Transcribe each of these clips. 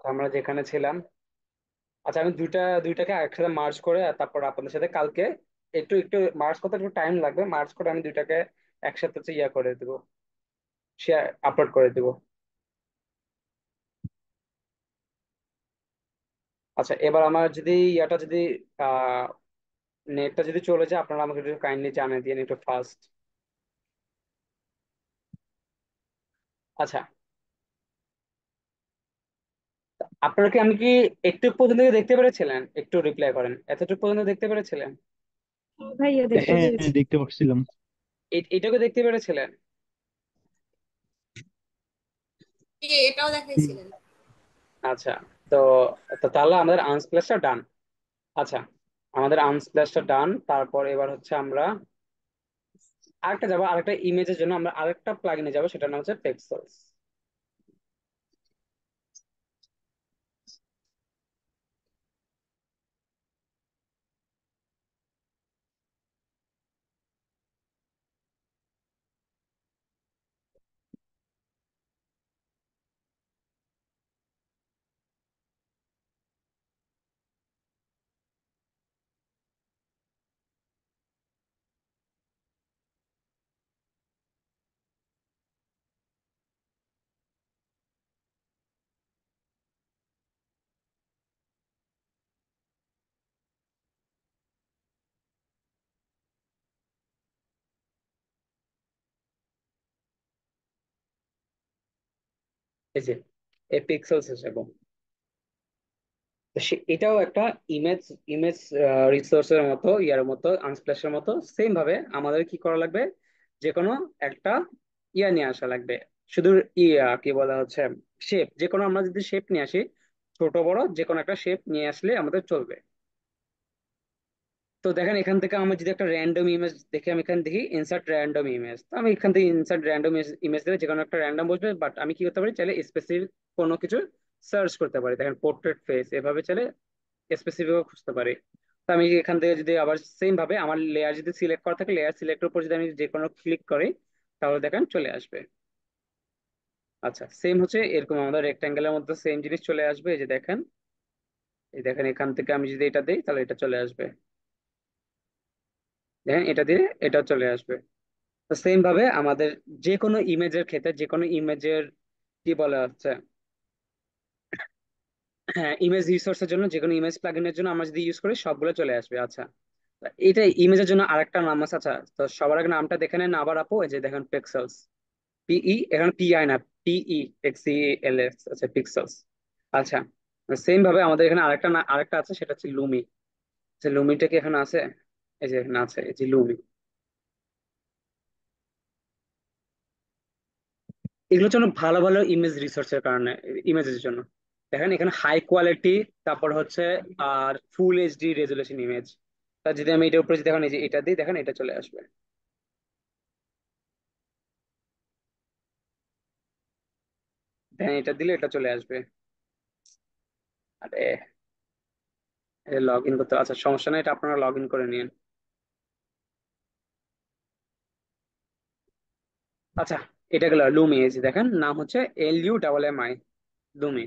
আমরা যেখানে ছিলাম। আচ্ছা, আমি দুইটাকে একসাথে মার্জ করে আর তারপর আপনাদের সাথে কালকে একটু একটু মার্জ করতে একটু টাইম লাগবে, মার্জ করে আমি দুইটাকে একসাথে হচ্ছে ইয়া করে দেবো, শেয়ার আপলোড করে দেবো। আচ্ছা, এবার আমার যদি ইয়াটা যদি আহ নেটটা যদি চলে যায়, আপনারা আমাকে একটু কাইন্ডলি জানিয়ে দিন একটু ফাস্ট। আচ্ছা, আপনারা কি, আমি কি একটু পর্যন্ত দেখতে পেরেছিলেন? একটু রিপ্লাই করেন, এতটুকু পর্যন্ত দেখতে পেরেছিলেন? হ্যাঁ ভাইয়া, দেখতে হ্যাঁ, পেরেছি। দেখতে পাচ্ছিলাম। এটাকে দেখতে পেরেছিলেন? এটাও হুম। দেখাইছিলেন। আচ্ছা, তো তো তাহলে আমাদের আনস্প্ল্যাশটা ডান। আচ্ছা, আমাদের আনস্প্ল্যাশটা ডান। তারপর এবার হচ্ছে আমরা আরেকটা যাবো, আরেকটা ইমেজের জন্য আমরা আরেকটা প্লাগইনে যাবো, সেটার নাম হচ্ছে পেক্সেলস। এই যে এই পিক্সেলস হিসেবে, তো এটাও একটা ইমেজ ইমেজ রিসোর্সের মতো, ইয়ার মতো, আনস্প্ল্যাশের মতো সেম ভাবে আমাদের কি করা লাগবে, যে কোনো একটা ইয়া নিয়ে আসা লাগবে। শুধু ইয়া কি বলা হচ্ছে, শেপ, যে কোনো আমরা যদি শেপ নিয়ে আসি, ছোট বড় যে কোনো একটা শেপ নিয়ে আসলে আমাদের চলবে। তো দেখেন, এখান থেকে আমি যদি একটা র্যান্ডম ইমেজ দেখি, আমি এখানে দেখি ইনসার্ট র্যান্ডম ইমেজ, তো আমি এখান থেকে ইনসার্ট র্যান্ডম ইমেজ দিলে যে কোনো একটা র্যান্ডম বসবে, বাট আমি কি করতে পারি, চাইলে স্পেসিফিক কোনো কিছু সার্চ করতে পারি। দেখেন পোর্ট্রেট ফেস, এভাবে চাইলে স্পেসিফিক খুঁজতে পারি। তো আমি এখান থেকে যদি আবার সেম ভাবে আমার লেয়ার যদি সিলেক্ট করা থাকে, লেয়ার সিলেক্টের উপর যদি আমি যে কোনো ক্লিক করি, তাহলে দেখেন চলে আসবে। আচ্ছা, সেম হচ্ছে এরকম আমাদের রেক্ট্যাঙ্গেলের মধ্যে সেম জিনিস চলে আসবে। এই যে দেখেন, এই দেখেন এখান থেকে আমি যদি এটা দিই তাহলে এটা চলে আসবে। দেখেন এটা দিয়ে এটা চলে আসবে। তো সেম ভাবে আমাদের যে কোনো ইমেজের ক্ষেত্রে, যে কোনো ইমেজের কি বলা হচ্ছে, হ্যাঁ, ইমেজ রিসোর্সের জন্য যে কোনো ইমেজ প্লাগইনের জন্য আমরা যদি ইউজ করি সবগুলো চলে আসবে। আচ্ছা, তা এটা ইমেজের জন্য আরেকটা নাম আছে। আচ্ছা, তো সবার আগে নামটা দেখে নেন আবার আপু। এই যে দেখেন পিক্সেলস, পিই, এখানে পিআই না, পিই, এক্সিএলএস, আচ্ছা পিক্সেলস। আচ্ছা, সেম ভাবে আমাদের এখানে আরেকটা আরেকটা আছে, সেটা হচ্ছে লুমি। যে লুমিটা কি এখানে আছে? এই যে এখানে আছে, এই যে লুমি। এগুলোর জন্য ভালো ভালো ইমেজ রিসোর্সের কারণে, ইমেজের জন্য দেখেন এখানে হাই কোয়ালিটি, তারপর হচ্ছে আর ফুল এইচডি রেজুলেশন ইমেজ। তা যদি আমি এটার উপরে যদি দেখেন, এই যে এটা দিই, দেখেন এটা চলে আসবে। দেখেন এটা দিলে এটা চলে আসবে। আরে, লগ ইন করতে, আচ্ছা সমস্যা নেই, এটা আপনারা লগ ইন করে নিন। আচ্ছা, এটা গেল লুমি। এই যে দেখেন নাম হচ্ছে LUMMI, লুমি।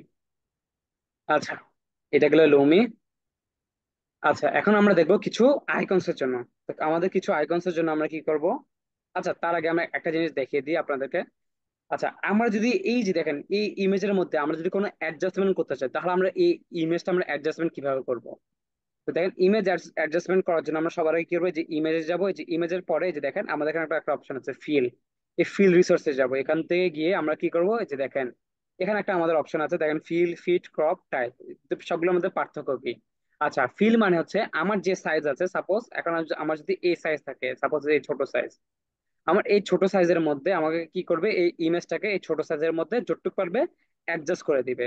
আচ্ছা, এটা গেল লুমি। আচ্ছা, এখন আমরা দেখবো কিছু আইকনস এর জন্য। তো আমাদের কিছু আইকনস এর জন্য আমরা কি করব? আচ্ছা, তার আগে আমরা একটা জিনিস দেখিয়ে দিই আপনাদেরকে। আচ্ছা, আমরা যদি এই যে দেখেন এই ইমেজের মধ্যে আমরা যদি কোনো অ্যাডজাস্টমেন্ট করতে চাই, তাহলে আমরা এই ইমেজটা আমরা অ্যাডজাস্টমেন্ট কিভাবে করব? তো দেখেন, ইমেজ অ্যাডজাস্টমেন্ট করার জন্য আমরা সবার আগে কি করবো, যে ইমেজে যাবো, এই যে ইমেজের পরে এই যে দেখেন আমাদের এখানে একটা অপশন আছে ফিল। এই ফিল রিসোর্সে যাবো, এখান থেকে গিয়ে আমরা কি করবো, এই যে দেখেন এখানে একটা আমাদের অপশন আছে, দেখেন ফিল, ফিট, ক্রপ, টাইপ। সবগুলোর মধ্যে পার্থক্য কি? আচ্ছা, ফিল মানে হচ্ছে আমার যে সাইজ আছে, সাপোজ এখন আমার যদি এই সাইজ থাকে, সাপোজ এই ছোট সাইজ, আমার এই ছোট সাইজের মধ্যে আমাকে কি করবে, এই ইমেজটাকে এই ছোট সাইজের মধ্যে যতটুকু পারবে অ্যাডজাস্ট করে দিবে।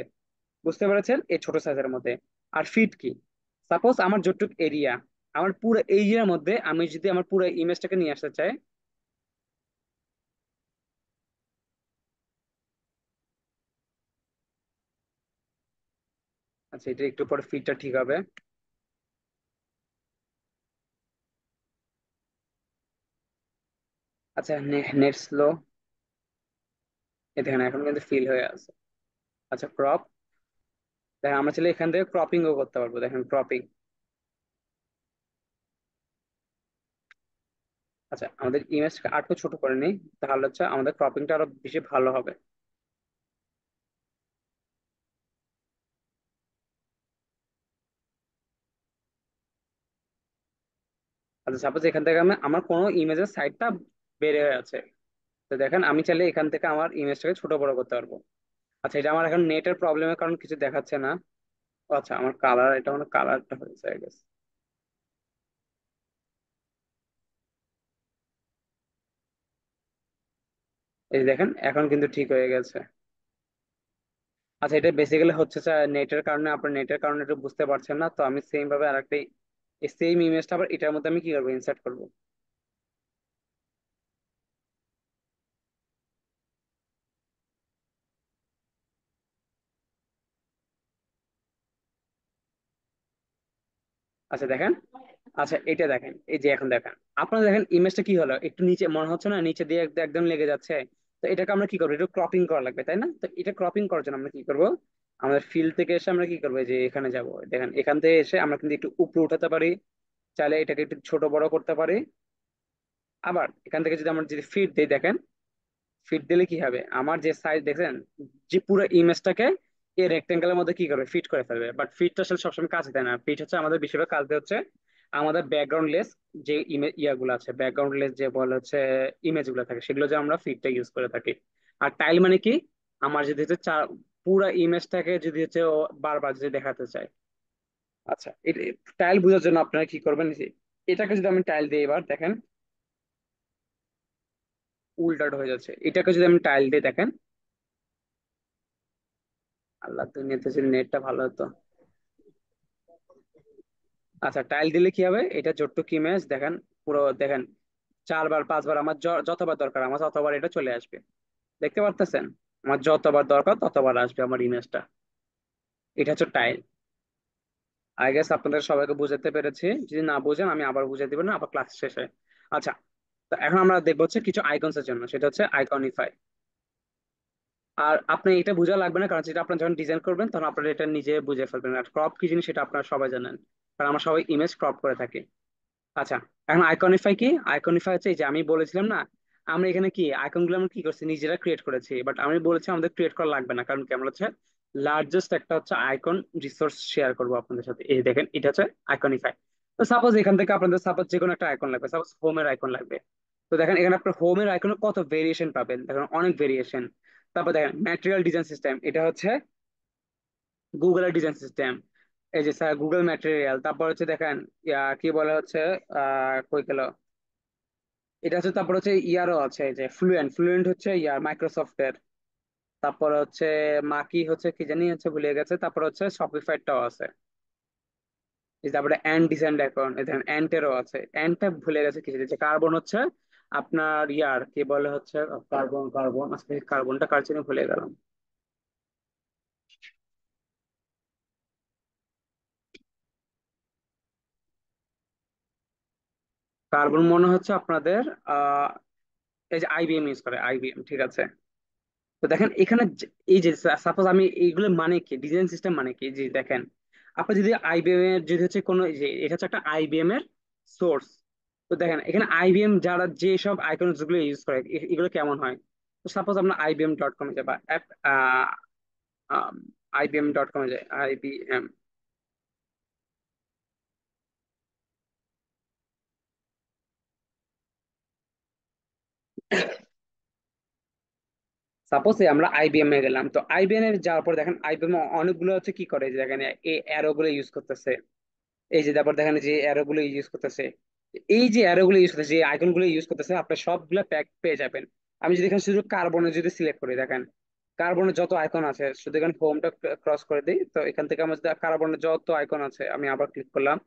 বুঝতে পেরেছেন, এই ছোট সাইজের মধ্যে। আর ফিট কি? সাপোজ আমার যতটুক এরিয়া, আমার পুরো এরিয়ার মধ্যে আমি যদি আমার পুরো ইমেজটাকে নিয়ে আসতে চাই। আচ্ছা, এটা একটু পরে ফিটটা ঠিক হবে। আচ্ছা, নেট স্লো, এ দেখেন এখন কিন্তু ফিল হয়ে আছে। আচ্ছা, ক্রপ, দেখেন আমরা চাইলে এখান থেকে ক্রপিংও করতে পারবো, দেখেন ক্রপিং। আচ্ছা আমাদের ইমেজটাকে আরেকটু ছোট করে নিই, তাহলে হচ্ছে আমাদের ক্রপিংটা আরো বেশি ভালো হবে। আচ্ছা সাপোজ এখান থেকে আমি আমার কোনো ইমেজের সাইজটা বেড়ে হয়ে আছে, তো দেখেন আমি চাইলে এখান থেকে আমার ইমেজটাকে ছোট বড় করতে পারবো। আচ্ছা এটা আমার এখন নেটের প্রবলেমের কারণে কিছু দেখাচ্ছে না। ও আচ্ছা আমার কালার, এটা মানে কালারটা হয়েছে আই গেস। এই যে দেখেন এখন কিন্তু ঠিক হয়ে গেছে। আচ্ছা এটা বেসিক্যালি হচ্ছে নেটের কারণে, আপনার নেটের কারণে একটু বুঝতে পারছেন না, তো আমি সেম ভাবে আরেকটা সেম ইমেজটা আবার এটার মধ্যে আমি কি করবো, ইনসার্ট করবো। আচ্ছা দেখেন, আচ্ছা এটা দেখেন, এই যে এখন দেখেন, আপনারা দেখেন ইমেজটা কি হলো, একটু নিচে মনে হচ্ছে না, নিচে দিয়ে একদম লেগে যাচ্ছে। তো এটাকে আমরা কি করবো, একটু ক্রপিং করা লাগবে তাই না? তো এটা ক্রপিং করার জন্য আমরা কি করব, আমাদের ফিল্ড থেকে এসে আমরা কি করবো, এই যে এখানে যাব, দেখেন এখান থেকে এসে আমরা কিন্তু একটু উপরে উঠাতে পারি, চাইলে এটাকে একটু ছোট বড় করতে পারি। আবার এখান থেকে যদি আমরা যদি ফিট দিই, দেখেন ফিট দিলে কি হবে, আমার যে সাইজ দেখেন, যে পুরো ইমেজটাকে এই রেক্টেঙ্গেলের মধ্যে কি করবে, ফিট করে ফেলবে। বাট ফিটটা আসলে সবসময় কাজ দেয় না, ফিট হচ্ছে আমাদের বেশিরভাগ কাজ দেয় হচ্ছে আমাদের ব্যাকগ্রাউন্ড লেস, যে ইমেজ ইয়াগুলো আছে, ব্যাকগ্রাউন্ড লেস যে বলে হচ্ছে ইমেজ গুলো থাকে, সেগুলো যে আমরা ফিটটা ইউজ করে থাকি। আর টাইল মানে কি, আমার যদি হচ্ছে পুরা ইমেজটাকে যদি হচ্ছে ও বারবার যদি দেখাতে চাই। আচ্ছা টাইল বোঝার জন্য আপনারা কি করবেন, যে এটাকে যদি আমি টাইল দিই, এবার দেখেন উল্টাট হয়ে যাচ্ছে, এটাকে যদি আমি টাইল দিই দেখেন, আল্লাহ দুনিয়াতে যদি নেটটা ভালো হতো। আচ্ছা টাইল দিলে কি হবে, এটা যতটুকু ইমেজ দেখেন, পুরো দেখেন 4 বার 5 বার আমার যতবার দরকার আমার ততবার এটা চলে আসবে। দেখতে পারতেছেন, আমার যতবার দরকার ততবার আসবে আমার ইমেজটা। এটা হচ্ছে টাইল। আই গেস আপনাদের সবাইকে বুঝাতে পেরেছি, যদি না বুঝেন আমি আবার বুঝিয়ে দিবেন আবার ক্লাস শেষে। আচ্ছা, তো এখন আমরা দেখবো হচ্ছে কিছু আইকনস এর জন্য, সেটা হচ্ছে আইকনিফাই। আর আপনি এটা বোঝা লাগবে না, কারণ সেটা আপনার যখন ডিজাইন করবেন তখন আপনারা এটা নিজে বুঝে ফেলবেন। আর ক্রপ কি জিনিস সেটা আপনারা সবাই জানেন, কারণ আমরা সবাই ইমেজ ক্রপ করে থাকি। আচ্ছা এখন আইকনিফাই কি, আইকনিফাই হচ্ছে এই যে আমি বলেছিলাম না, আমরা এখানে কি আইকন গুলো আমরা কি করছি, নিজেরা ক্রিয়েট করেছি। বাট আমি বলেছি আমাদের ক্রিয়েট করা লাগবে না, কারণ কি আমরা হচ্ছে লার্জেস্ট একটা হচ্ছে আইকন রিসোর্স শেয়ার করবো আপনাদের সাথে। এই দেখেন এটা হচ্ছে আইকনিফাই। তো সাপোজ এখান থেকে আপনাদের সাপোজ যে কোনো একটা আইকন লাগবে, সাপোজ হোমের আইকন লাগবে। তো দেখেন এখানে আপনার হোমের আইকনে কত ভেরিয়েশন পাবেন, দেখেন অনেক ভেরিয়েশন। তারপর দেখেন ম্যাটেরিয়াল ডিজাইন সিস্টেম, এটা হচ্ছে গুগলের ডিজাইন সিস্টেম। এই যে স্যার গুগল ম্যাটেরিয়াল, তারপর হচ্ছে দেখেন কি বলে হচ্ছে কই গেল, এটা হচ্ছে, তারপর হচ্ছে ইয়ারও আছে, এই যে ফ্লুয়েন্ট, ফ্লুয়েন্ট হচ্ছে ইয়ার মাইক্রোসফটের। তারপর হচ্ছে মাকি হচ্ছে কি জানি হচ্ছে ভুলে গেছে, তারপর হচ্ছে শপিফাইটাও আছে। এই যে তারপরে অ্যান্ড ডিজাইন এখন এই দেখেন অ্যান্টেরও আছে, অ্যান্ডটা ভুলে গেছে কিছু দিচ্ছে। কার্বন হচ্ছে আপনার ইয়ার কি বলে হচ্ছে কার্বন, কার্বন আজকে কার্বনটা কার জন্য ভুলে গেলাম। কার্বন মনে হচ্ছে আপনাদের আহ এই যে আইবিএম ইউজ করে, আইবিএম, ঠিক আছে। তো দেখেন এখানে এই যে সাপোজ আমি এইগুলো মানে কি, ডিজাইন সিস্টেম মানে কি, যে দেখেন আপনি যদি আইবিএম এর যদি হচ্ছে কোনো এই যে এটা হচ্ছে একটা আইবিএম এর সোর্স। তো দেখেন এখানে আইবিএম যারা যে সব আইকনস গুলো ইউজ করে এগুলো কেমন হয়। তো সাপোজ আপনার IBM.com এ যায় বা IBM.com এ যায়, IBM, সাপোজ আমরা আইবিএম এ গেলাম, তো আইবিএম এ যাওয়ার পর দেখেন আইবিএম অনেকগুলো হচ্ছে কি করে, যে দেখেন এই অ্যারো গুলো ইউজ করতেছে। এই যে তারপর দেখেন যে অ্যারো গুলো ইউজ করতেছে, এই যে অ্যারো গুলো ইউজ করতেছে, যে আইকন গুলো ইউজ করতেছে, আপনার সবগুলো প্যাক পেয়ে যাবেন। আমি যদি এখানে শুধু কার্বনে যদি সিলেক্ট করি, দেখেন কার্বনের যত আইকন আছে, শুধু এখানে হোমটা ক্রস করে দিই, তো এখান থেকে আমার কার্বনের যত আইকন আছে আমি আবার ক্লিক করলাম,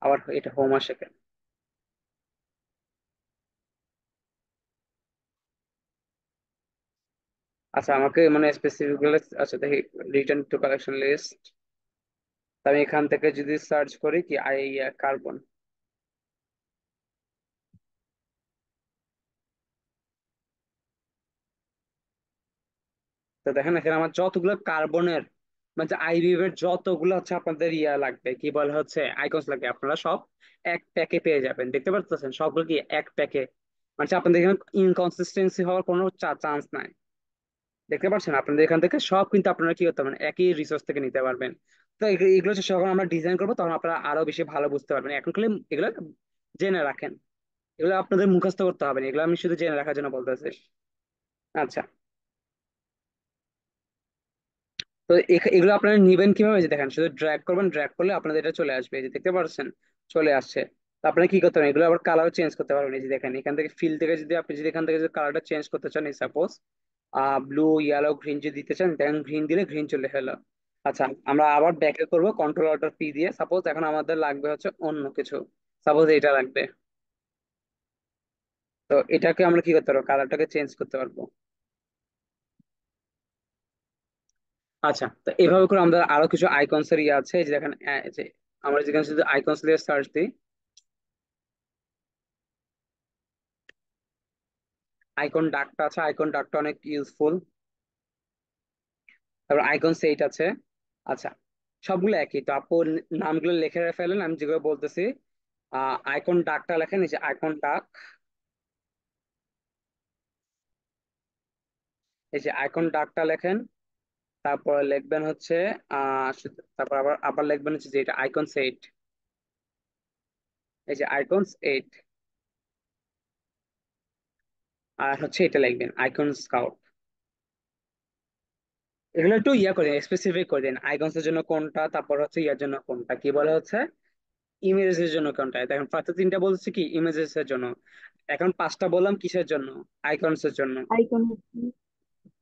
আবার এটা হোম আসে কেন? আচ্ছা আমাকে মানে স্পেসিফিক, আচ্ছা দেখি, রিটার্ন টু কালেকশন লিস্ট। আমি এখান থেকে যদি সার্চ করি কি কার্বন, তো দেখেন এখানে আমার যতগুলো কার্বনের মানে আইবিএম এর যতগুলো হচ্ছে আপনাদের ইয়া লাগবে, কি বলে হচ্ছে আইকনস লাগবে, আপনারা সব এক প্যাকে পেয়ে যাবেন। দেখতে পাচ্ছেন সবগুলো কি এক প্যাকে, মানে আপনাদের এখানে ইনকনসিস্টেন্সি হওয়ার কোনো চান্স নাই। দেখতে পাচ্ছেন আপনাদের এখান থেকে সব কিন্তু আপনারা কি করতে পারবেন, একই রিসোর্স থেকে নিতে পারবেন। তো এগুলো হচ্ছে যখন আমরা ডিজাইন করবো তখন আপনারা আরো বেশি ভালো বুঝতে পারবেন। এখন খালি এগুলো জেনে রাখেন, এগুলো আপনাদের মুখস্থ করতে হবে না, এগুলো আমি শুধু জেনে রাখার জন্য বলতেছি। আচ্ছা, তো এগুলো আপনারা নিবেন কিভাবে, এই যে দেখেন শুধু ড্র্যাগ করবেন, ড্র্যাগ করলে আপনাদের এটা চলে আসবে, এই যে দেখতে পাচ্ছেন চলে আসছে। তো আপনারা কি করতে পারেন, এগুলো আবার কালার চেঞ্জ করতে পারবেন। এই যে দেখেন এখান থেকে ফিল থেকে যদি আপনি যদি এখান থেকে যদি কালারটা চেঞ্জ করতে চান, সাপোজ ব্লু, ইয়েলো, গ্রিন যদি দিতে চান, দেখেন গ্রিন দিলে গ্রিন চলে এলো। আচ্ছা, আমরা আবার ব্যাকে করব কন্ট্রোল অল্টার পি দিয়ে। সাপোজ এখন আমাদের লাগবে হচ্ছে অন্য কিছু, সাপোজ এটা লাগবে। তো এটাকে আমরা কি করতে পারবো, কালারটাকে চেঞ্জ করতে পারবো। আচ্ছা, তো এইভাবে করে আমাদের আরো কিছু আইকনস এর ইয়ে আছে, এই যে দেখেন এই যে আমরা যেখানে যদি আইকনস দিয়ে সার্চ দিই, আইকন ডাকটা আছে, আইকন ডাকটা অনেক ইউজফুল। তারপর আইকন সেট আছে। আচ্ছা, সবগুলো একই। তো আপু নামগুলো লিখে ফেলেন, আমি যেগুলো বলতেছি। আইকন ডাকটা লেখেন, এই যে আইকন ডাক, এই যে আইকন ডাকটা লেখেন। তারপর লিখবেন হচ্ছে তারপর আবার আবার লিখবেন হচ্ছে যে এটা আইকন সেট, এই যে আইকন এইট। আর হচ্ছে এটা লিখবেন আইকন স্কাউট। এগুলো একটু ইয়া করে স্পেসিফিক করে দিন, আইকনস এর জন্য কোনটা, তারপর হচ্ছে ইয়ার জন্য কোনটা, কি বলে হচ্ছে ইমেজেস এর জন্য কোনটা। দেখেন ফার্স্টে তিনটা বলছি কি ইমেজেস এর জন্য, এখন পাঁচটা বললাম কিসের জন্য, আইকনস এর জন্য। আইকন।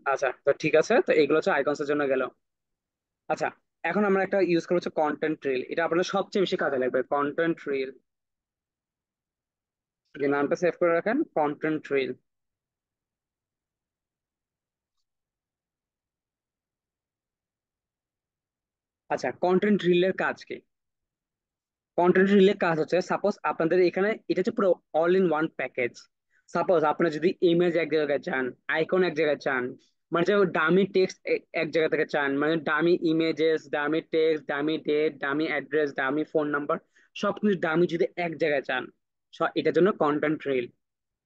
আচ্ছা, তো ঠিক আছে, তো এগুলো হচ্ছে আইকনস এর জন্য গেল। আচ্ছা, এখন আমরা একটা ইউজ করবো হচ্ছে কন্টেন্ট রিল, এটা আপনাদের সবচেয়ে বেশি কাজে লাগবে, কন্টেন্ট রিল। যে নামটা সেভ করে রাখেন, কন্টেন্ট রিল। আচ্ছা, কন্টেন্ট রিলের কাজ কি, কন্টেন্ট রিলের কাজ হচ্ছে সাপোজ আপনাদের এখানে এটা হচ্ছে পুরো all in one package. Suppose আপনারা যদি ইমেজ এক জায়গায় চান, আইকন এক জায়গায় চান, মানে যে ডামি টেক্সট এক জায়গা থেকে চান, মানে dummy images, dummy text, dummy date, dummy address, dummy phone number, সবকিছু ডামি যদি এক জায়গায় চান, এটার জন্য কন্টেন্ট রিল।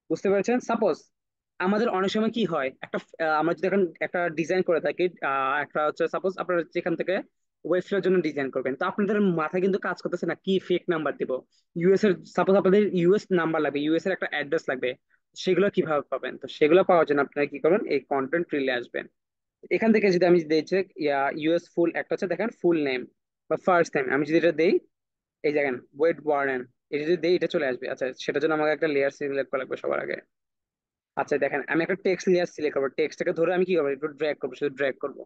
বুঝতে পেরেছেন? সাপোজ আমাদের অনেক সময় কি হয়, একটা আমরা যদি এখন একটা ডিজাইন করে থাকি, একটা হচ্ছে সাপোজ আপনারা যেখান থেকে ওয়েবসাইটের জন্য ডিজাইন করবেন, তো আপনাদের মাথায় কিন্তু কাজ করতেছে না কি ফেক নাম্বার দিব, ইউএস এর সাপোজ আপনাদের ইউএস নাম্বার লাগবে, ইউএস এর একটা অ্যাড্রেস লাগবে, সেগুলো কিভাবে পাবেন? তো সেগুলো পাওয়ার জন্য আপনারা কি করবেন, এই কন্টেন্ট রিলে আসবেন। এখান থেকে যদি আমি দিয়েছি ইউএস ফুল, একটা হচ্ছে দেখেন ফুল নেম বা ফার্স্ট নেম, আমি যদি এটা দেই, এই দেখেন ওয়েট ওয়ারেন, এটা যদি দেই এটা চলে আসবে। আচ্ছা, সেটার জন্য আমাকে একটা লেয়ার সিলেক্ট করা লাগবে সবার আগে। আচ্ছা দেখেন আমি একটা টেক্সট লেয়ার সিলেক্ট করবো, টেক্সটটাকে ধরে আমি কি করবো, একটু ড্র্যাগ করবো, শুধু ড্র্যাগ করবো।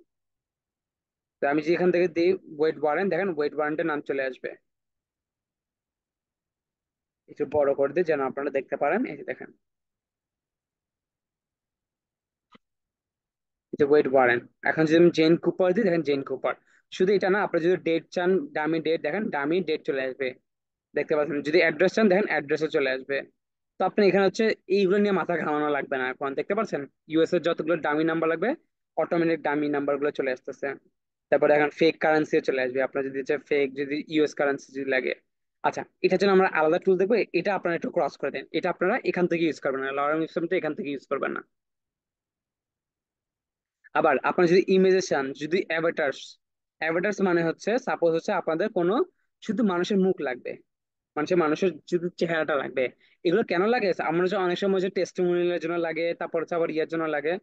তো আমি যে এখান থেকে দিই ওয়েট ওয়ারেন্ট, দেখেন ওয়েট ওয়ারেন্টের নাম চলে আসবে। একটু বড় করে দিই যেন আপনারা দেখতে পারেন, এই যে দেখেন এই যে ওয়েট ওয়ারেন্ট। এখন যদি আমি জেন কুপার দিই, দেখেন জেন কুপার। শুধু এটা না, আপনি যদি ডেট চান, ডামি ডেট, দেখেন ডামি ডেট চলে আসবে। দেখতে পাচ্ছেন, যদি অ্যাড্রেস চান দেখেন অ্যাড্রেসও চলে আসবে। তো আপনি এখানে হচ্ছে এইগুলো নিয়ে মাথা ঘামানো লাগবে না, এখন দেখতে পাচ্ছেন ইউএস এর যতগুলো ডামি নাম্বার লাগবে, অটোমেটিক ডামি নাম্বার গুলো চলে আসতেছে। তারপরে এখন ফেক কারেন্সি চলে আসবে, আপনার যদি ফেক যদি ইউএস কারেন্সি যদি লাগে। আচ্ছা, এটার জন্য আমরা আলাদা টুল দেখবো, এটা আপনারা একটু ক্রস করে দেন, এটা আপনারা এখান থেকে ইউজ করবেন না, লরাম সিস্টেমটা এখান থেকে ইউজ করবেন না। আবার আপনারা যদি ইমেজে চান, যদি অ্যাভাটার্স, অ্যাভাটার্স মানে হচ্ছে সাপোজ হচ্ছে আপনাদের কোনো শুধু মানুষের মুখ লাগবে, মানুষের শুধু চেহারাটা লাগবে। এগুলো কেন লাগে, আমরা যে অনেক সময় যে টেস্টিমোনিয়ালের জন্য লাগে, তারপর হচ্ছে আবার ইয়ার জন্য লাগে।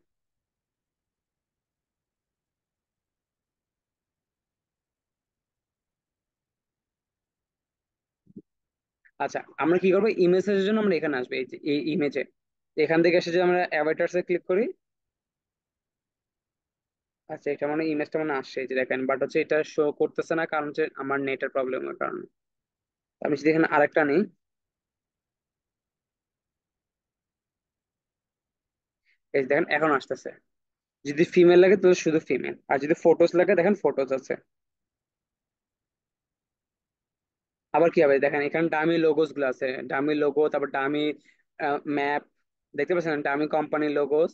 আচ্ছা, আমরা কি করবো, ইমেজের জন্য আমরা এখানে আসবে, এই যে এই ইমেজে, এখান থেকে এসে যদি আমরা অ্যাভাটার্সে ক্লিক করি। আচ্ছা, এটা মানে ইমেজটা মানে আসছে, এই যে দেখেন, বাট হচ্ছে এটা শো করতেছে না, কারণ হচ্ছে আমার নেটের প্রবলেমের কারণে। আমি যদি এখানে আরেকটা নিই, এই যে দেখেন এখন আসতেছে। যদি ফিমেল লাগে তাহলে শুধু ফিমেল, আর যদি ফটোস লাগে দেখেন ফটোস আছে। আবার কি হবে, দেখেন এখানে ডামি লোগোস গুলো আছে, ডামি লোগো, তারপর ডামি ম্যাপ, দেখতে পাচ্ছেন ডামি কোম্পানি লোগোস।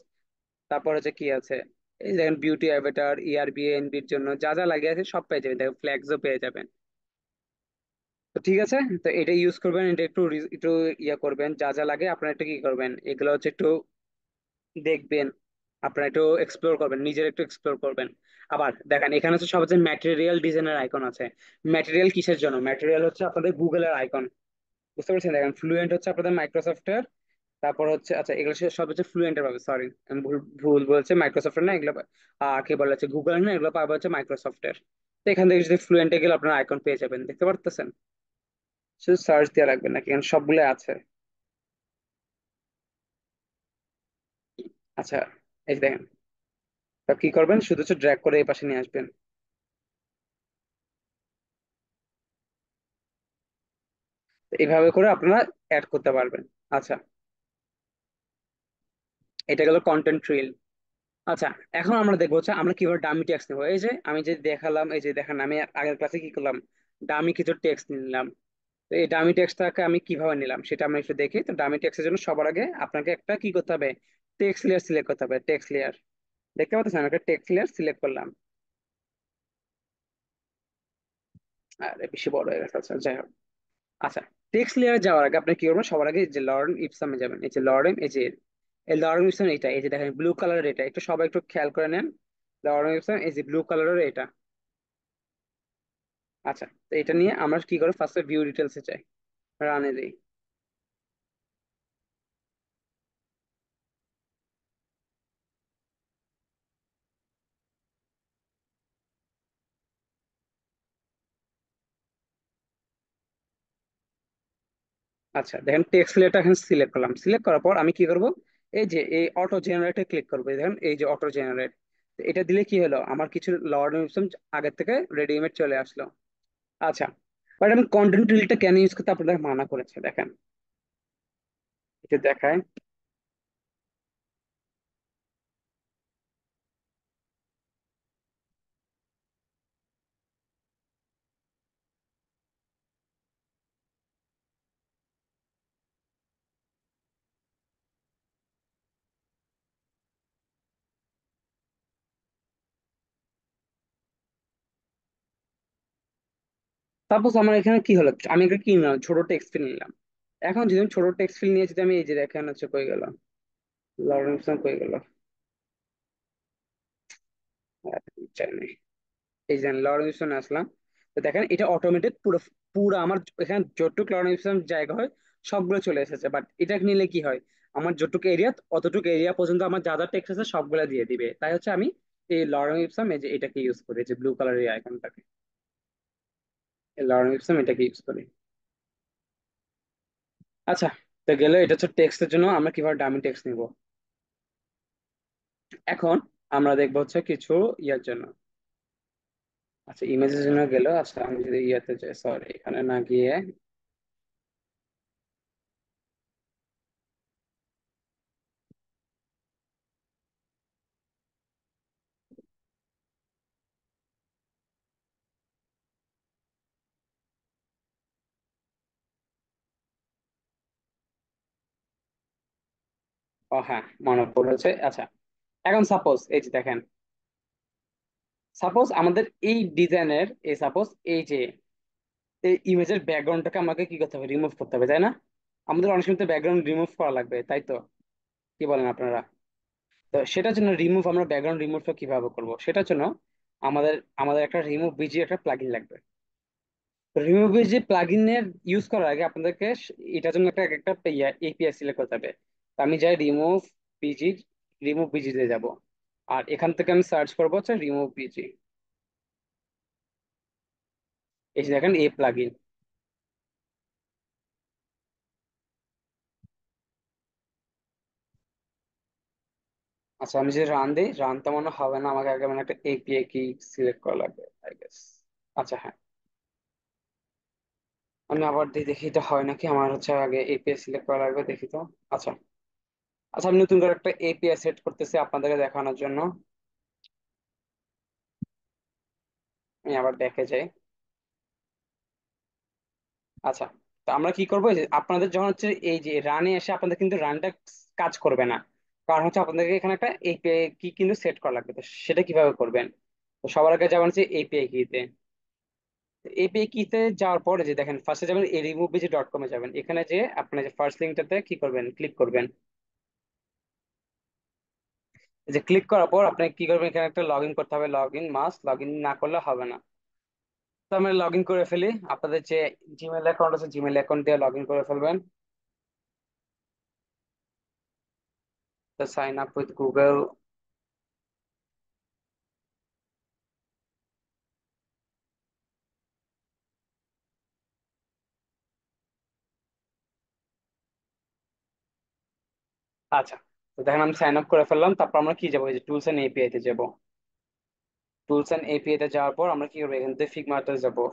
তারপর হচ্ছে কি আছে, এই দেখেন বিউটি অ্যাভাটার, এয়ারবিএনবির জন্য যা যা লাগে আছে সব পেয়ে যাবেন, দেখেন ফ্ল্যাক্সও পেয়ে যাবেন। তো ঠিক আছে, তো এটা ইউজ করবেন, এটা একটু একটু ইয়ে করবেন, যা যা লাগে আপনারা একটু কি করবেন, এগুলো হচ্ছে একটু দেখবেন, আপনারা একটু এক্সপ্লোর করবেন, নিজের একটু এক্সপ্লোর করবেন। আবার দেখেন এখানে হচ্ছে সবচেয়ে ম্যাটেরিয়াল ডিজাইনের আইকন আছে। ম্যাটেরিয়াল কিসের জন্য? ম্যাটেরিয়াল হচ্ছে আপনাদের গুগলের আইকন, বুঝতে পারছেন? দেখেন ফ্লুয়েন্ট হচ্ছে আপনাদের মাইক্রোসফটের, তারপর হচ্ছে আচ্ছা এগুলো সব হচ্ছে ফ্লুয়েন্টের পাবে, সরি আমি ভুল ভুল বলছে, মাইক্রোসফটের না এগুলো, কি বলা হচ্ছে গুগল না, এগুলো পাবে হচ্ছে মাইক্রোসফটের। তো এখান থেকে যদি ফ্লুয়েন্টে গেলে আপনার আইকন পেয়ে যাবেন, দেখতে পারতেছেন? শুধু সার্চ দিয়ে রাখবেন, নাকি এখানে সবগুলো আছে। আচ্ছা, এই যে দেখেন, তো কি করবেন, শুধু হচ্ছে ড্র্যাগ করে এই পাশে নিয়ে আসবেন। তো এইভাবে করে আপনারা অ্যাড করতে পারবেন। আচ্ছা, এটা গেল কন্টেন্ট রিল। আচ্ছা, এখন আমরা দেখবো হচ্ছে আমরা কিভাবে ডামি টেক্সট নেবো। এই যে আমি যে দেখালাম, এই যে দেখেন আমি আগের ক্লাসে কি করলাম, ডামি কিছু টেক্সট নিলাম। তো এই ডামি টেক্সটটাকে আমি কিভাবে নিলাম সেটা আমরা একটু দেখি। তো ডামি টেক্সটের জন্য সবার আগে আপনাকে একটা কি করতে হবে, টেক্সট লেয়ার সিলেক্ট করতে হবে। টেক্সট লেয়ার দেখতে পাচ্ছেন, আমি একটা টেক্সট লেয়ার সিলেক্ট করলাম। আরে বেশি বড় হয়ে গেছে, আচ্ছা যাই হোক। আচ্ছা, টেক্সট লেয়ারে যাওয়ার আগে আপনি কি করবেন, সবার আগে এই যে লরেন ইপসামে যাবেন। এই যে লরেন, এই যে এই লরেন ইপসাম, এটা এই যে দেখেন ব্লু কালারের, এটা একটু সবাই একটু খেয়াল করে নেন। লরেন ইপসাম এই যে ব্লু কালারের এটা। আচ্ছা, তো এটা নিয়ে আমরা কি করে, ফার্স্টে ভিউ ডিটেলসে যাই, রানে দিই। আচ্ছা দেখেন টেক্সট লেয়ারটা এখন সিলেক্ট করলাম, সিলেক্ট করার পর আমি কি করব, এই যে এই অটো জেনারেটে ক্লিক করবো। এই দেখেন এই যে অটো জেনারেট, এটা দিলে কি হলো, আমার কিছু লরেন ইপসাম আগের থেকে রেডিমেড চলে আসলো। আচ্ছা, বাট আমি কন্টেন্ট রিলটা কেন ইউজ করতে আপনাদের মানা করেছে দেখেন, এটা দেখায়। সাপোজ আমার এখানে কি হলো, আমি একটা কি নিলাম, ছোট টেক্সট ফিল নিলাম। এখন যদি আমি ছোট টেক্সট ফিল নিয়ে যদি আমি এই যে দেখেন হচ্ছে কই গেল, লরেন্সন কই গেল, চাই নাই, এই যে লরেন্সন আসলাম। তো দেখেন এটা অটোমেটেড পুরো পুরো আমার এখানে যতটুকু লরেন্সন জায়গা হয় সবগুলো চলে এসেছে। বাট এটা নিলে কি হয়, আমার যতটুকু এরিয়া, অতটুকু এরিয়া পর্যন্ত আমার যা যা টেক্সট আছে সবগুলা দিয়ে দিবে। তাই হচ্ছে আমি এই লরেন ইপসাম এই যে এটাকে ইউজ করি, যে ব্লু কালারের আইকনটাকে, এই লরেন ইপসাম এটাকে ইউজ করি। আচ্ছা, তো গেলে এটা হচ্ছে টেক্সটের জন্য আমরা কিভাবে ডামি টেক্সট নিব। এখন আমরা দেখবো হচ্ছে কিছু ইয়ার জন্য। আচ্ছা, ইমেজের জন্য গেল। আচ্ছা আমি যদি ইয়াতে যাই, সরি এখানে না গিয়ে, ও হ্যাঁ মনে পড়েছে। আচ্ছা, এখন সাপোজ এই যে দেখেন, সাপোজ আমাদের এই ডিজাইনের, এই সাপোজ এই যে এই ইমেজের ব্যাকগ্রাউন্ডটাকে আমাকে কি করতে হবে, রিমুভ করতে হবে, তাই না? আমাদের অনেক সময় ব্যাকগ্রাউন্ড রিমুভ করা লাগবে, তাই তো? কি বলেন আপনারা? তো সেটার জন্য রিমুভ, আমরা ব্যাকগ্রাউন্ড রিমুভটা কিভাবে করব সেটার জন্য আমাদের আমাদের একটা রিমুভ বিজি একটা প্লাগইন লাগবে। রিমুভ বিজি প্লাগইনের ইউজ করার আগে আপনাদেরকে এটার জন্য একটা একটা এপিআই সিলেক্ট করতে হবে। তো আমি যাই বিজি রিমুভ বিজিতে যাব, আর এখান থেকে আমি সার্চ করবো হচ্ছে রিমুভ বিজি। এই যে দেখেন এই প্লাগইন। আচ্ছা আমি যে রান দিই, রান তো মনে হবে না, আমাকে আগে মানে একটা এপিআই কি সিলেক্ট করা লাগবে আই গেস। আচ্ছা হ্যাঁ, আমি আবার দিয়ে দেখি এটা হয় নাকি, আমার হচ্ছে আগে এপিআই সিলেক্ট করা লাগবে, দেখি তো। আচ্ছা, আচ্ছা আমি নতুন করে একটা এপিআই সেট করতেছি আপনাদেরকে দেখানোর জন্য। আমি আবার দেখে যাই। আচ্ছা, তো আমরা কি করবো, এই যে আপনাদের যখন হচ্ছে এই যে রানে এসে আপনাদের কিন্তু রানটা কাজ করবে না। কারণ হচ্ছে আপনাদেরকে এখানে একটা এপিআই কি কিন্তু সেট করা লাগবে, তো সেটা কিভাবে করবেন? তো সবার আগে যাবেন হচ্ছে এপিআই কিতে। এপিআই কিতে যাওয়ার পরে যে দেখেন ফার্স্টে যাবেন এই রিমুভ.কম এ যাবেন, এখানে যে আপনার যে ফার্স্ট লিঙ্কটাতে কি করবেন, ক্লিক করবেন। এই যে ক্লিক করার পর আপনি কি করবেন, এখানে একটা লগ ইন করতে হবে, log in must, log in না করলে হবে না। তো আমরা লগ ইন করে ফেলি, আপনাদের যে জিমেল অ্যাকাউন্ট আছে জিমেল অ্যাকাউন্ট দিয়ে লগ ইন করে ফেলবেন। তো সাইন আপ উইথ গুগল। আচ্ছা, তো দেখেন আমি সাইন আপ করে ফেললাম, তারপর আমরা কি যাবো, এই যে টুলস এন্ড এপিআই তে যাবো। টুলস এন্ড এপিআই তে যাওয়ার পর আমরা কি করবো, এখান থেকে ফিগমাতে যাবো।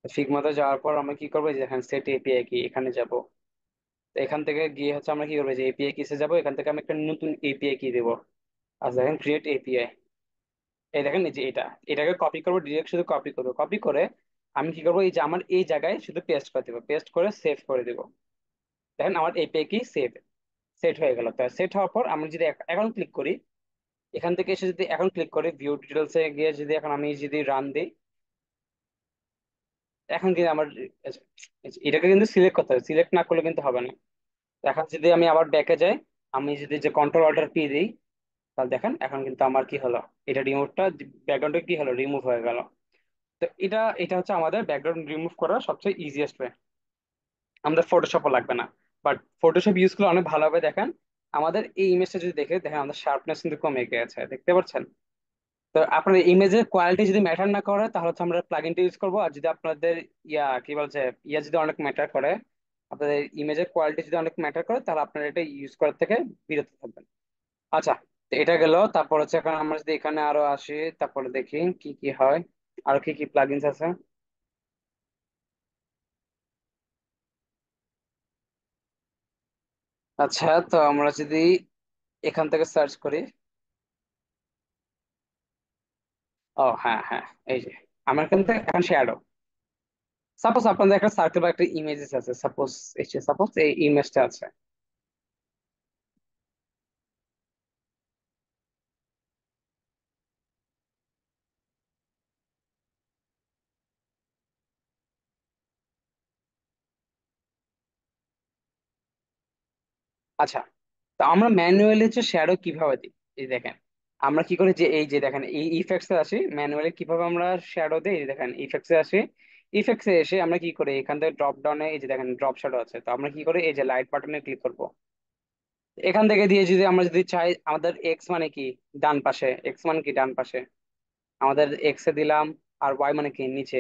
ফিগমাতে যাওয়ার পর আমরা কি করবো, এই যে দেখেন সেট এপিআই কি, এখানে যাব। তো এখান থেকে গিয়ে হচ্ছে আমরা কি করবো, যে এপিআই কিসে যাবো, এখান থেকে আমি একটা নতুন এপিআই কি দেবো। আচ্ছা দেখেন ক্রিয়েট এপিআই। এই দেখেন এই যে এটাকে কপি করবো, ডিরেক্ট শুধু কপি করবো, কপি করে আমি কি করবো, এই যে আমার এই জায়গায় শুধু পেস্ট করে দেবো, পেস্ট করে সেভ করে দেবো। দেখেন আমার এপিআই কি সেট হয়ে গেল। তো সেট হওয়ার পর আমি যদি এখন ক্লিক করি, এখান থেকে এসে যদি এখন ক্লিক করি ভিউ ডিটেলস এ গিয়ে, যদি এখন আমি যদি রান দিই, এখন কিন্তু আমার এটাকে কিন্তু সিলেক্ট করতে হবে, সিলেক্ট না করলে কিন্তু হবে না। তো এখন যদি আমি আবার ব্যাকে যাই, আমি যদি যে কন্ট্রোল অল্টার পি দিই, তাহলে দেখেন এখন কিন্তু আমার কি হলো, এটা রিমুভটা, ব্যাকগ্রাউন্ডে কি হলো, রিমুভ হয়ে গেল। তো এটা হচ্ছে আমাদের ব্যাকগ্রাউন্ড রিমুভ করার সবচেয়ে ইজিয়েস্ট ওয়ে। আমাদের ফটোশপও লাগবে না। বাট ফটোশপ ইউজ করলে অনেক ভালো হবে। দেখেন আমাদের এই ইমেজটা যদি দেখেন আমাদের শার্পনেস কিন্তু কমে গেছে, দেখতে পাচ্ছেন? তো আপনার ইমেজের কোয়ালিটি যদি ম্যাটার না করে তাহলে হচ্ছে আমরা প্লাগইনটা ইউজ করবো। আর যদি আপনাদের কি বলছে, যদি অনেক ম্যাটার করে, আপনাদের ইমেজের কোয়ালিটি যদি অনেক ম্যাটার করে, তাহলে আপনারা এটা ইউজ করার থেকে বিরত থাকবেন। আচ্ছা, তো এটা গেল। তারপর হচ্ছে এখন আমরা যদি এখানে আরো আসি, তারপরে দেখি কি কি হয়, আর কি কি প্লাগইনস আছে। আচ্ছা, তো আমরা যদি এখান থেকে সার্চ করি, ও হ্যাঁ হ্যাঁ, এই যে আমার এখান থেকে এখন শ্যাডো। সাপোজ আপনাদের একটা সার্কেল বা একটা ইমেজেস আছে, সাপোজ এই ইমেজটা আছে। আচ্ছা, তো আমরা ম্যানুয়ালি হচ্ছে শ্যাডো কিভাবে দিই, এই দেখেন আমরা কি করি, যে এই যে দেখেন এই ইফেক্টস এ আসি, ম্যানুয়ালি কিভাবে আমরা শ্যাডো দিই, এই যে দেখেন ইফেক্টস এ আসি। ইফেক্টস এ এসে আমরা কি করি, এখান থেকে ড্রপ ডাউনে এই যে দেখেন ড্রপ শ্যাডো আছে, তো আমরা কি করি, এই যে লাইট বাটনে ক্লিক করব। এখান থেকে দিয়ে যদি আমরা যদি চাই, আমাদের এক্স মানে কি, ডান পাশে, এক্স মানে কি ডান পাশে, আমাদের এক্স এ দিলাম। আর ওয়াই মানে কি নিচে,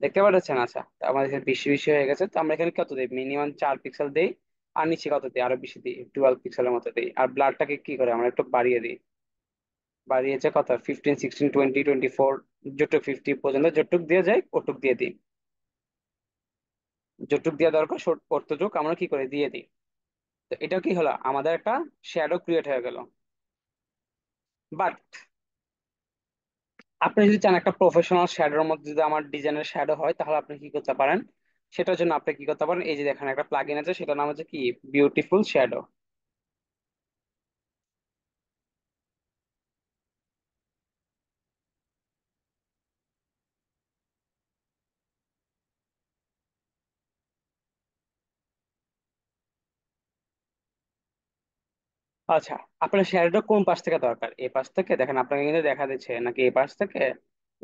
দেখতে পাচ্ছেন? আচ্ছা, তো আমাদের এখানে বেশি বেশি হয়ে গেছে, তো আমরা এখানে কত দিই, মিনিমাম 4 পিক্সেল দিই। আর নিচে কত দিই, আরো বেশি দিই, 12 পিক্সেলের মতো দিই। আর ব্লারটাকে কি করে আমরা একটু বাড়িয়ে দিই, বাড়িয়েছে কত, 15, 16, 20, 24, যতটুক 50 পর্যন্ত যতটুক দিয়ে যায় ওটুক দিয়ে দিই। যতটুক দেওয়া দরকার অতটুক আমরা কি করে দিয়ে দিই। তো এটা কি হলো, আমাদের একটা শ্যাডো ক্রিয়েট হয়ে গেল। বাট আপনি যদি চান একটা প্রফেশনাল শ্যাডোর মধ্যে যদি আমার ডিজাইনের শ্যাডো হয়, তাহলে আপনি কি করতে পারেন, সেটার জন্য আপনি কি করতে পারেন, এই যে দেখেন একটা প্লাগইন আছে, সেটার নাম হচ্ছে কি, বিউটিফুল শ্যাডো। আচ্ছা, আপনার শ্যাডোটা কোন পাশ থেকে দরকার, এই পাশ থেকে? দেখেন আপনাকে কিন্তু দেখা দিচ্ছে নাকি এই পাশ থেকে,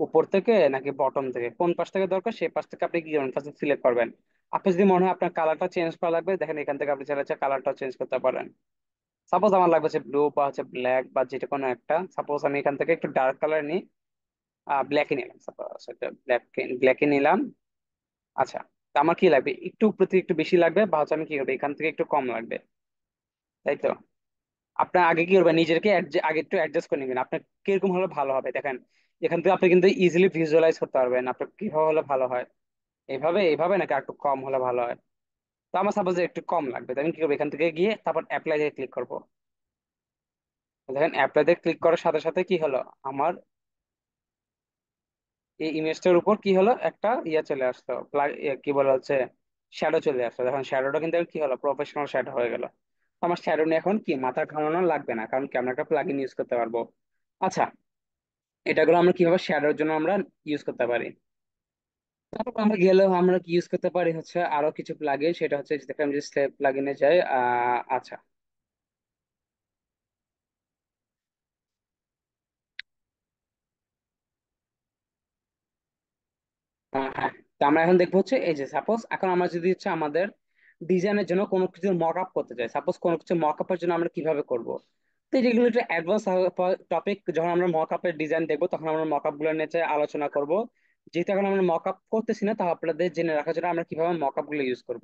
উপর থেকে নাকি বটম থেকে, কোন পাশ থেকে দরকার সেই পাশ থেকে আপনি কি করবেন, ফার্স্টে সিলেক্ট করবেন। আপনি যদি মনে হয় আপনার কালারটা চেঞ্জ করা লাগবে, দেখেন এখান থেকে আপনি চাইলে কালারটা চেঞ্জ করতে পারেন। সাপোজ আমার লাগবে হচ্ছে ব্লু বা হচ্ছে ব্ল্যাক বা যেটা কোনো একটা, সাপোজ আমি এখান থেকে একটু ডার্ক কালার নিই, ব্ল্যাকই নিলাম, সাপোজ ব্ল্যাকই নিলাম। আচ্ছা, তো আমার কি লাগবে, একটু উপর থেকে একটু বেশি লাগবে, বা হচ্ছে আমি কি করবো, এখান থেকে একটু কম লাগবে, তাই তো? আপনার আগে কি করবেন, নিজেকে আগে একটু অ্যাডজাস্ট করে নেবেন, আপনার কিরকম হলে ভালো হবে। দেখেন এখান থেকে আপনি কিন্তু ইজিলি ভিজুয়ালাইজ করতে পারবেন আপনার কিভাবে হলে ভালো হয়, এইভাবে এইভাবে নাকি একটু কম হলে ভালো হয়। তো আমার সাপোজ একটু কম লাগবে, তো আমি কি করবো, এখান থেকে গিয়ে তারপর অ্যাপ্লাই দিয়ে ক্লিক করবো। দেখেন অ্যাপ্লাই দিয়ে ক্লিক করার সাথে সাথে কি হলো, আমার এই ইমেজটার উপর কি হলো, একটা চলে আসলো, কি বলা হচ্ছে, শ্যাডো চলে আসলো। দেখেন শ্যাডোটা কিন্তু কি হলো, প্রফেশনাল শ্যাডো হয়ে গেল। আমার শ্যাডো নিয়ে এখন কি মাথা ঘামানো লাগবে না, কারণ কি আমরা একটা প্লাগইন ইউজ করতে পারবো। আচ্ছা, এটাগুলো আমরা কিভাবে শ্যাডোর জন্য আমরা ইউজ করতে পারি। তারপর আমরা গেলেও আমরা কি ইউজ করতে পারি হচ্ছে আরো কিছু প্লাগইন, সেটা হচ্ছে যেটা আমি স্লেপ প্লাগইনে যাই। আচ্ছা, হ্যাঁ, তো আমরা এখন দেখবো হচ্ছে এই যে সাপোজ এখন আমরা যদি হচ্ছে আমাদের ডিজাইনের জন্য কোনো কিছু মক আপ করতে চাই, সাপোজ কোনো কিছু মক আপের জন্য আমরা কিভাবে করব। তো যেগুলো একটু অ্যাডভান্স টপিক, যখন আমরা মক আপের ডিজাইন দেখবো তখন আমরা মক আপ গুলো নিয়ে আলোচনা করব। যেহেতু এখন আমরা মক আপ করতেছি না, তা আপনাদের জেনে রাখার জন্য আমরা কিভাবে মক আপ গুলো ইউজ করব।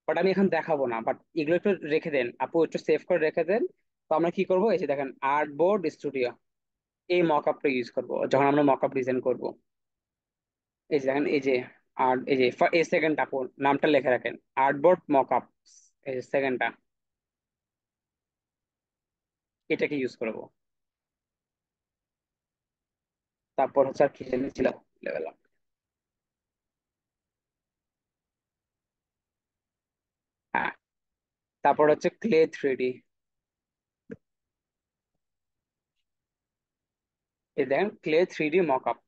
বাট আমি এখন দেখাবো না, বাট এগুলো একটু রেখে দেন আপু, একটু সেভ করে রেখে দেন। তো আমরা কি করবো, এই যে দেখেন আর্টবোর্ড স্টুডিও, এই মক আপটা ইউজ করবো যখন আমরা মক আপ ডিজাইন করবো। এই যে দেখেন, এই যে আর এই যে এই সেকেন্ডটা আপু নামটা লিখে রাখেন, আর্টবোর্ড মকআপ, এই যে সেকেন্ডটা, এটাকে ইউজ করবো। তারপর হচ্ছে আর কি জানি ছিল লেভেল আপ, হ্যাঁ। তারপর হচ্ছে ক্লে 3D, এই দেখেন ক্লে 3D মকআপ,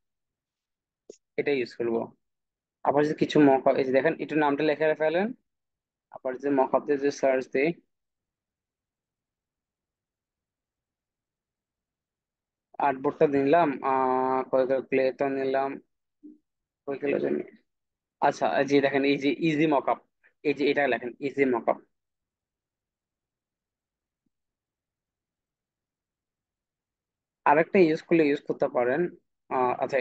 এটা ইউজ করবো। আবার যদি কিছু মকআপ, এই যে দেখেন একটু নামটা লিখে ফেলেন। আবার যে মকআপ দিয়ে যে সার্চ দিই, আর্টবোর্ডটা নিলাম, কয় ক্লে তো নিলাম, কই গেল জানি। আচ্ছা, এই যে দেখেন এই যে ইজি মকআপ, এই যে এটা লেখেন ইজি মকআপ। আরেকটা ইউজ করলে ইউজ করতে পারেন। আচ্ছা,